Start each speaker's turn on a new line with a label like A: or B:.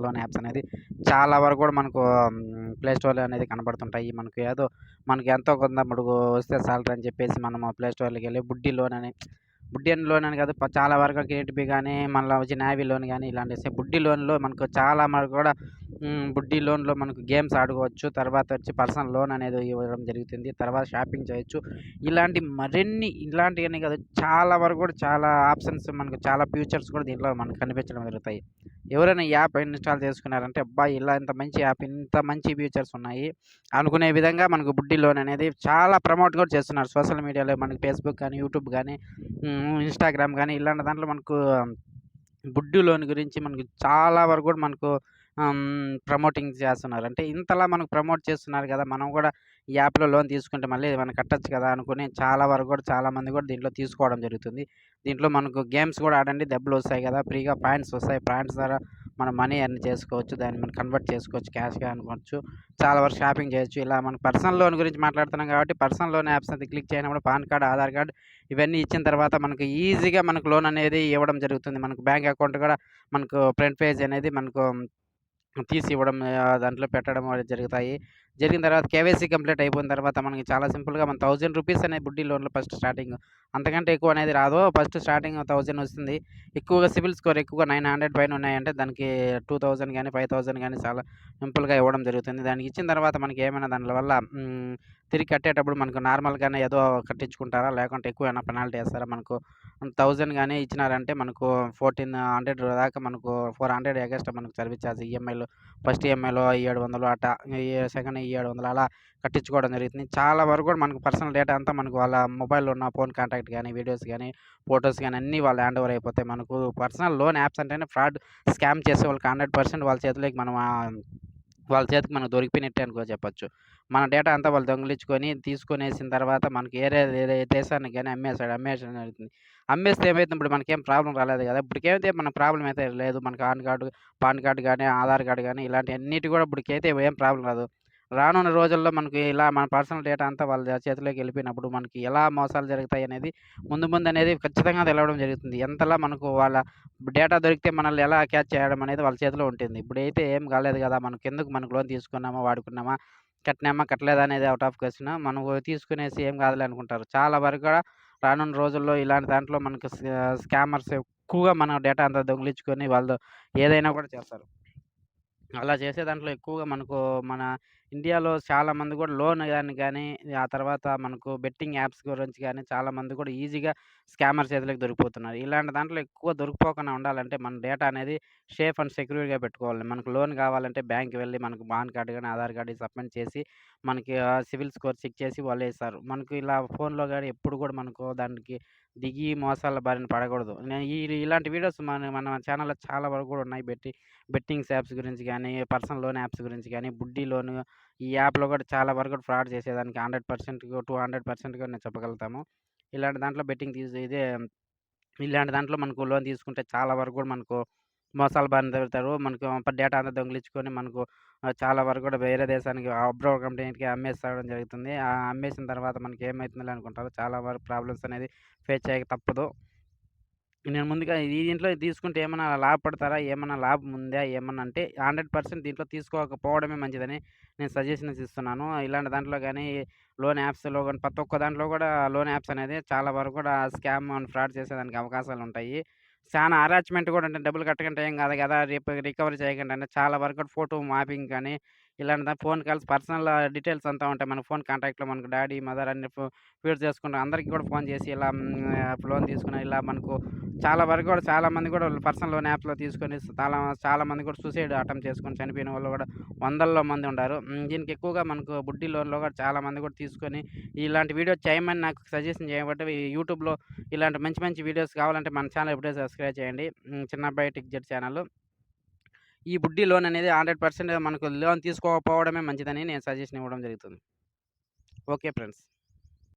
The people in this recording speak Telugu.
A: పర్సనల్ లోన్ యాప్స్ అనేది చాలా వరకు కూడా మనకు ప్లే స్టోర్‌లో అనేది కనబడుతుంటాయి. మనకు ఎంతో కొంత మటుకు వస్తే సాలరీ అని చెప్పేసి మనము ప్లే స్టోర్‌లోకెళ్ళి బుడ్డి అని లోన్ అని కాదు చాలా వరకు కేటీబీ గాని, మళ్ళా వచ్చి నావీ లోన్ గాని ఇలాంటి బుడ్డి లోన్‌లో మనకు చాలా వరకు కూడా బుడ్డి లోన్‌లో మనకు గేమ్స్ ఆడుకోవచ్చు. తర్వాత వచ్చి పర్సనల్ లోన్ అనేది ఇవ్వడం జరుగుతుంది. తర్వాత షాపింగ్ చేయొచ్చు. ఇలాంటియనే కాదు చాలా వరకు కూడా చాలా ఆప్షన్స్ మనకు చాలా ఫ్యూచర్స్ కూడా దీంట్లో మనకు కనిపించడం జరుగుతాయి. ఎవరైనా ఈ యాప్ ఇన్‌స్టాల్ చేసుకున్నారంటే అబ్బా! ఇంత మంచి యాప్, ఇంత మంచి ఫీచర్స్ ఉన్నాయి అనుకునే విధంగా మనకు బుడ్డి లోన్ అనేది చాలా ప్రమోట్ కూడా చేస్తున్నారు. సోషల్ మీడియాలో మనకి ఫేస్‌బుక్ గాని, యూట్యూబ్ గాని, ఇన్‌స్టాగ్రామ్ గాని ఇలాంటి దాంట్లో మనకు బుడ్డి లోన్ గురించి మనకు చాలా వరకు కూడా మనకు ప్రమోటింగ్ చేస్తున్నారు. అంటే ఇంతలా మనకు ప్రమోట్ చేస్తున్నారు కదా! మనం కూడా ఈ యాప్‌లో లోన్ తీసుకుంటే మళ్ళీ మనం కట్టొచ్చు కదా! అనుకుని చాలా వరకు కూడా చాలామంది కూడా దీంట్లో తీసుకోవడం జరుగుతుంది. దీంట్లో మనకు గేమ్స్ కూడా ఆడండి డబ్బులొస్తాయి కదా! ఫ్రీగా పాయింట్స్ వస్తాయి. పాయింట్స్ ద్వారా మనం మనీ ఎర్న్ చేసుకోవచ్చు. దాన్ని మనం కన్వర్ట్ చేసుకోవచ్చు. క్యాష్‌గా అనుకోవచ్చు. చాలా వరకు షాపింగ్ చేయొచ్చు. ఇలా మన పర్సనల్ లోన్ గురించి మాట్లాడుతున్నాం కాబట్టి పర్సనల్ లోన్ యాప్స్ అది క్లిక్ చేయనప్పుడు పాన్ కార్డ్, ఆధార్ కార్డ్ ఇవన్నీ ఇచ్చిన తర్వాత మనకు ఈజీగా మనకు లోన్ అనేది ఇవ్వడం జరుగుతుంది. మనకు బ్యాంక్ అకౌంట్ కూడా మనకు ఫ్రంట్ పేజ్ అనేది మనకు తీసి ఇవ్వడం దాంట్లో పెట్టడం అనేది జరుగుతాయి. జరిగిన తర్వాత కేవైసీ కంప్లీట్ అయిపోయిన తర్వాత మనకి చాలా సింపుల్‌గా మన ₹1000 అనేది బుడ్డి లోన్‌లో ఫస్ట్ స్టార్టింగ్. అంతకంటే ఎక్కువ అనేది రాదు. ఫస్ట్ స్టార్టింగ్ 1000 వస్తుంది. ఎక్కువగా సిబిల్ స్కోర్ ఎక్కువగా 900 పైన ఉన్నాయంటే దానికి 2000 గాని, 5000 గాని చాలా సింపుల్‌గా ఇవ్వడం జరుగుతుంది. దానికి ఇచ్చిన తర్వాత మనకి ఏమైనా దాని వల్ల తిరిగి కట్టేటప్పుడు మనకు నార్మల్‌గానే ఏదో కట్టించుకుంటారా? లేకుంటే ఎక్కువ ఏమైనా పెనాల్టీ ఏస్తారా? మనకు 1000 గాని ఇచ్చినారంటే మనకు 1400 దాకా మనకు 400 ఎగస్ట్రా మనకు సర్వీస్ చార్జ్ ఈఎంఐలో ఫస్ట్ ఈఎంఐలో 700 అట్టా సెకండ్ 700 అలా కట్టించుకోవడం జరుగుతుంది. చాలా వరకు కూడా మనకు పర్సనల్ డేటా అంతా మనకు వాళ్ళ మొబైల్‌లో ఉన్న ఫోన్ కాంటాక్ట్ గాని, వీడియోస్ గాని, ఫోటోస్ గాని అన్నీ వాళ్ళు హ్యాండ్ ఓవర్ అయిపోతాయి. మనకు పర్సనల్ లోన్ యాప్స్ అంటేనే ఫ్రాడ్ స్కామ్ చేసేవాళ్ళకి 100% వాళ్ళ చేతిలోకి వాళ్ళ చేతికి మనకు దొరికిపోయినట్టే చెప్పొచ్చు. మన డేటా అంతా వాళ్ళు దొంగిలించుకొని, తీసుకొనేసిన తర్వాత మనకి వేరే దేశానికి గాని అమ్మేయడం జరుగుతుంది. అమ్మేస్తే ఏమైతుంది ఇప్పుడు మనకేం ప్రాబ్లమ్ రాలేదు గదా! ఇప్పటికైతే మనకు ప్రాబ్లమ్ అయితే లేదు. మనకు పాన్ కార్డ్ గాని, ఆధార్ కార్డ్ గాని ఇలాంటియన్నిటి కూడా ఇప్పటికైతే ఏం ప్రాబ్లమ్ రాదు. రానున్న రోజుల్లో మనకి ఇలా మన పర్సనల్ డేటా అంతా వాళ్ళ చేతిలోకెళ్ళిపోయినప్పుడు మనకి ఎలా మోసాలు జరుగుతాయనేది ముందనేది ఖచ్చితంగా తెలవడం జరుగుతుంది. ఎంతలా మనకు వాళ్ళ డేటా దొరికితే మనల్ని ఎలా క్యాచ్ చేయడం అనేది వాళ్ళ చేతిలో ఉంటుంది. ఇప్పుడైతే ఏం కాలేదు గదా! మనకు లోన్ తీసుకున్నామా, వాడుకున్నామా, కట్టినామా, కట్టలేదా అనేది ఔట్ ఆఫ్ క్వెషన్. మనం తీసుకునేసి ఏం కాదులే అనుకుంటారు. చాలా వరకు కూడా రానున్న రోజుల్లో ఇలాంటి దాంట్లో మనకు స్కామర్స్ ఎక్కువగా మన డేటా అంతా దొంగిలించుకొని వాళ్ళు ఏదైనా కూడా చేస్తారు. అలా చేసే దాంట్లో ఎక్కువగా మన ఇండియాలో చాలామంది కూడా లోన్ గాని, ఆ తర్వాత మనకు బెట్టింగ్ యాప్స్ గురించి గాని చాలామంది కూడా ఈజీగా స్కామర్ చేతిలోకి దొరికిపోతున్నారు. ఇలాంటి దాంట్లో ఎక్కువ దొరికిపోకుండా ఉండాలంటే మన డేటా అనేది సేఫ్ అండ్ సెక్యూర్‌గా పెట్టుకోవాలి. మనకు లోన్ కావాలంటే బ్యాంక్‌కి వెళ్లి మనకు పాన్ కార్డ్ గాని, ఆధార్ కార్డ్ సబ్మిట్ చేసి మనకి సిబిల్ స్కోర్ చెక్ చేసి వాళ్ళే ఇస్తారు. మనకు ఇలా ఫోన్‌లో గాని ఎప్పుడు కూడా మనకు దానికి దిగి మోసాల బారిన పడకూడదు. ఇలాంటి వీడియోస్ మన ఛానెల్‌లో చాలా వరకు కూడా ఉన్నాయి. బెట్టింగ్స్ యాప్స్ గురించి గానీ, పర్సనల్ లోన్ యాప్స్ గురించి గానీ, బుడ్డి లోను ఈ యాప్‌లో కూడా చాలా వరకు ఫ్రాడ్ చేసేదానికి 100% 200% కూడా నేను చెప్పగలుగుతాము. ఇలాంటి దాంట్లో బెట్టింగ్ తీసి ఇదే ఇలాంటి దాంట్లో మనకు లోన్ తీసుకుంటే చాలా వరకు కూడా మనకు మోసాల బారిన తగులుతారు. మనకు డేటా అంతా దొంగిలించుకొని మనకు చాలా వరకు కూడా వేరే దేశానికి అబ్రాడ్ కంపెనీకి అమ్మేసేయడం జరుగుతుంది. అమ్మేసిన తర్వాత మనకేమైతుందిలే అనుకుంటారు. చాలా వరకు ప్రాబ్లమ్స్ అనేది ఫేస్ చేయక తప్పదు. నేను ముందుగా దీంట్లో తీసుకుంటే ఏమన్నా లాభపడతారా? ఏమన్నా లాభం ఉందా? ఏమన్నా అంటే 100% దీంట్లో తీసుకోకపోవడమే మంచిదని నేను సజెషన్స్ ఇస్తున్నాను. ఇలాంటి దాంట్లో గాని లోన్ యాప్స్‌లో గాని ప్రతి ఒక్క దాంట్లో కూడా లోన్ యాప్స్ అనేది చాలా వరకు కూడా స్కామ్ అండ్ ఫ్రాడ్ చేసేదానికి అవకాశాలుంటాయి. చానా అటాచ్‌మెంట్ కూడా ఉంటుంది. డబ్బులు కట్టకుంటే ఏం కాదు కదా! రేపు రికవరీ చేయకండి అని చాలా వరకు కూడా ఫోటో మాపింగ్ కానీ ఇలాంటి ఫోన్ కాల్స్ పర్సనల్ డీటెయిల్స్ అంతా ఉంటాయి. మన ఫోన్ కాంటాక్ట్‌లో మనకు డ్యాడీ, మదర్ అన్ని ఫీడ్ చేసుకుంటాం. అందరికి కూడా ఫోన్ చేసి ఇలా లోన్ తీసుకున్నా ఇలా మనకు చాలా వరకు కూడా చాలామంది కూడా పర్సనల్ లోన్ యాప్స్‌లో తీసుకొని చాలామంది కూడా సూసైడ్ అటెంప్ట్ చేసుకొని చనిపోయిన వాళ్ళు కూడా వందల్లో మంది ఉండారు. దీనికి ఎక్కువగా మనకు బుడ్డి లోన్‌లో కూడా చాలామంది కూడా తీసుకొని ఇలాంటి వీడియోస్ చేయమని నాకు సజెషన్ చేయబట్టి యూట్యూబ్‌లో ఇలాంటి మంచి మంచి వీడియోస్ కావాలంటే మన ఛానల్ ఇప్పుడే సబ్స్క్రైబ్ చేయండి. చిన్నబ్బాయి టెక్ జెడ్ ఛానల్. ఈ బుడ్డి లోన్ అనేది 100% మనకు లోన్ తీసుకోకపోవడమే మంచిదని నేను సజెషన్ ఇవ్వడం జరుగుతుంది. Okay friends.